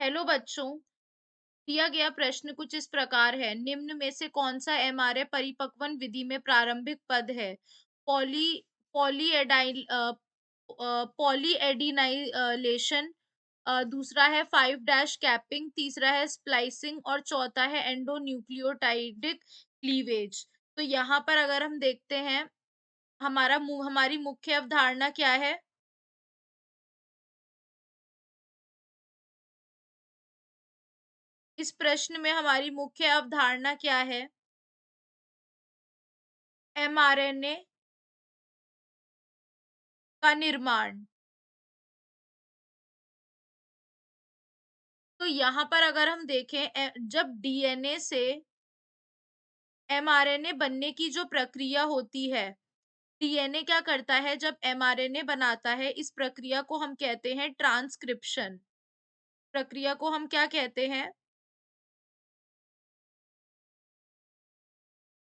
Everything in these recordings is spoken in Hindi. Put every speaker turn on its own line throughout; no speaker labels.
हेलो बच्चों। दिया गया प्रश्न कुछ इस प्रकार है। निम्न में से कौन सा एमआरए परिपक्वन विधि में प्रारंभिक पद है? पॉली पॉलीएडाइल पॉलीएडिनाइलेशन, दूसरा है 5 डैश कैपिंग, तीसरा है स्प्लाइसिंग और चौथा है एंडोन्यूक्लियोटाइडिक क्लीवेज। तो यहाँ पर अगर हम देखते हैं, हमारी मुख्य अवधारणा क्या है? इस प्रश्न में हमारी मुख्य अवधारणा क्या है? एमआरएनए का निर्माण। तो यहाँ पर अगर हम देखें, जब डीएनए से एमआरएनए बनने की जो प्रक्रिया होती है, डीएनए क्या करता है जब एमआरएनए बनाता है, इस प्रक्रिया को हम कहते हैं ट्रांसक्रिप्शन। प्रक्रिया को हम क्या कहते हैं?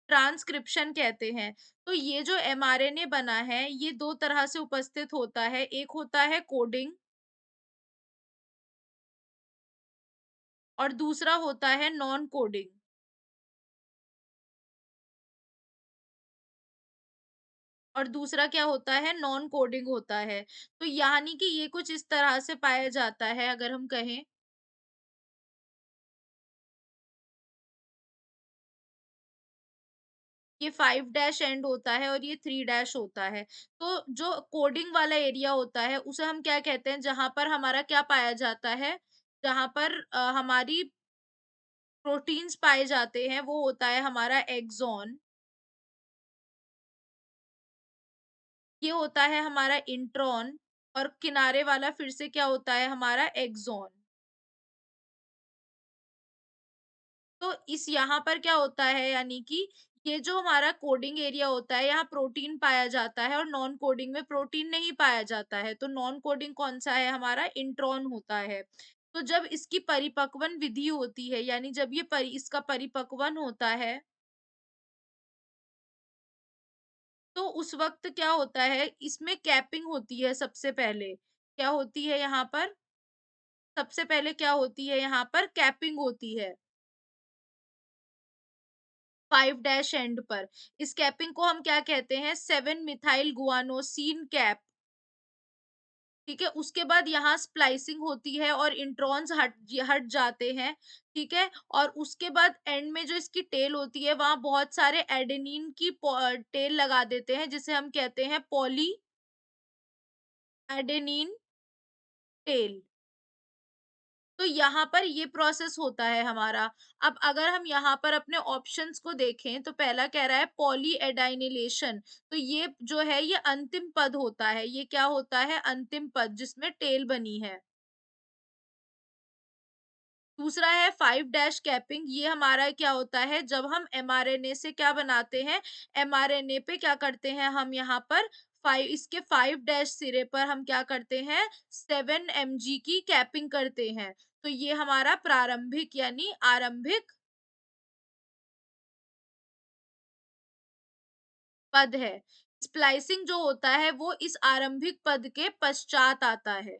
ट्रांसक्रिप्शन कहते हैं। तो ये जो एमआरएनए बना है, ये दो तरह से उपस्थित होता है। एक होता है कोडिंग और दूसरा होता है नॉन कोडिंग। और दूसरा क्या होता है? नॉन कोडिंग होता है। तो यानी कि ये कुछ इस तरह से पाया जाता है, अगर हम कहें, ये 5 डैश एंड होता है और ये 3 डैश होता है। तो जो कोडिंग वाला एरिया होता है, उसे हम क्या कहते हैं? जहां पर हमारा क्या पाया जाता है, जहां पर हमारी प्रोटीन्स पाए जाते हैं, वो होता है हमारा एक्सॉन। ये होता है हमारा इंट्रॉन। और किनारे वाला फिर से क्या होता है? हमारा एक्सॉन। तो इस यहाँ पर क्या होता है, यानी कि ये जो हमारा कोडिंग एरिया होता है, यहाँ प्रोटीन पाया जाता है और नॉन कोडिंग में प्रोटीन नहीं पाया जाता है। तो नॉन कोडिंग कौन सा है? हमारा इंट्रॉन होता है। तो जब इसकी परिपक्वन विधि होती है, यानी जब इसका परिपक्वन होता है, तो उस वक्त क्या होता है, इसमें कैपिंग होती है सबसे पहले। क्या होती है यहाँ पर? सबसे पहले क्या होती है? यहाँ पर कैपिंग होती है 5 डैश एंड पर। इस कैपिंग को हम क्या कहते हैं? 7 मिथाइल गुआनोसिन कैप। ठीक है, उसके बाद यहाँ स्प्लाइसिंग होती है और इंट्रॉन्स हट जाते हैं। ठीक है, और उसके बाद एंड में जो इसकी टेल होती है, वहां बहुत सारे एडेनिन की टेल लगा देते हैं, जिसे हम कहते हैं पॉली एडेनिन टेल। तो यहाँ पर ये प्रोसेस होता है हमारा। अब अगर हम यहाँ पर अपने ऑप्शंस को देखें, तो पहला कह रहा है पॉलीएडाइनिलेशन। तो ये जो है, ये अंतिम पद होता है। ये क्या होता है? अंतिम पद, जिसमें टेल बनी है। दूसरा है 5 डैश कैपिंग। ये हमारा क्या होता है? जब हम एमआरएनए से क्या बनाते हैं, एमआरएनए पे क्या करते हैं, हम यहाँ पर 5 डैश सिरे पर हम क्या करते हैं? 7 mg की कैपिंग करते हैं। तो ये हमारा प्रारंभिक यानी आरंभिक पद है। स्प्लाइसिंग जो होता है, वो इस आरंभिक पद के पश्चात आता है।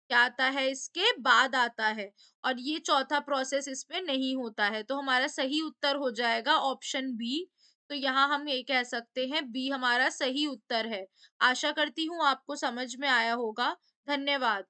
क्या आता है? इसके बाद आता है। और ये चौथा प्रोसेस इसमें नहीं होता है। तो हमारा सही उत्तर हो जाएगा ऑप्शन बी। तो यहाँ हम ये कह सकते हैं, बी हमारा सही उत्तर है। आशा करती हूँ आपको समझ में आया होगा। धन्यवाद।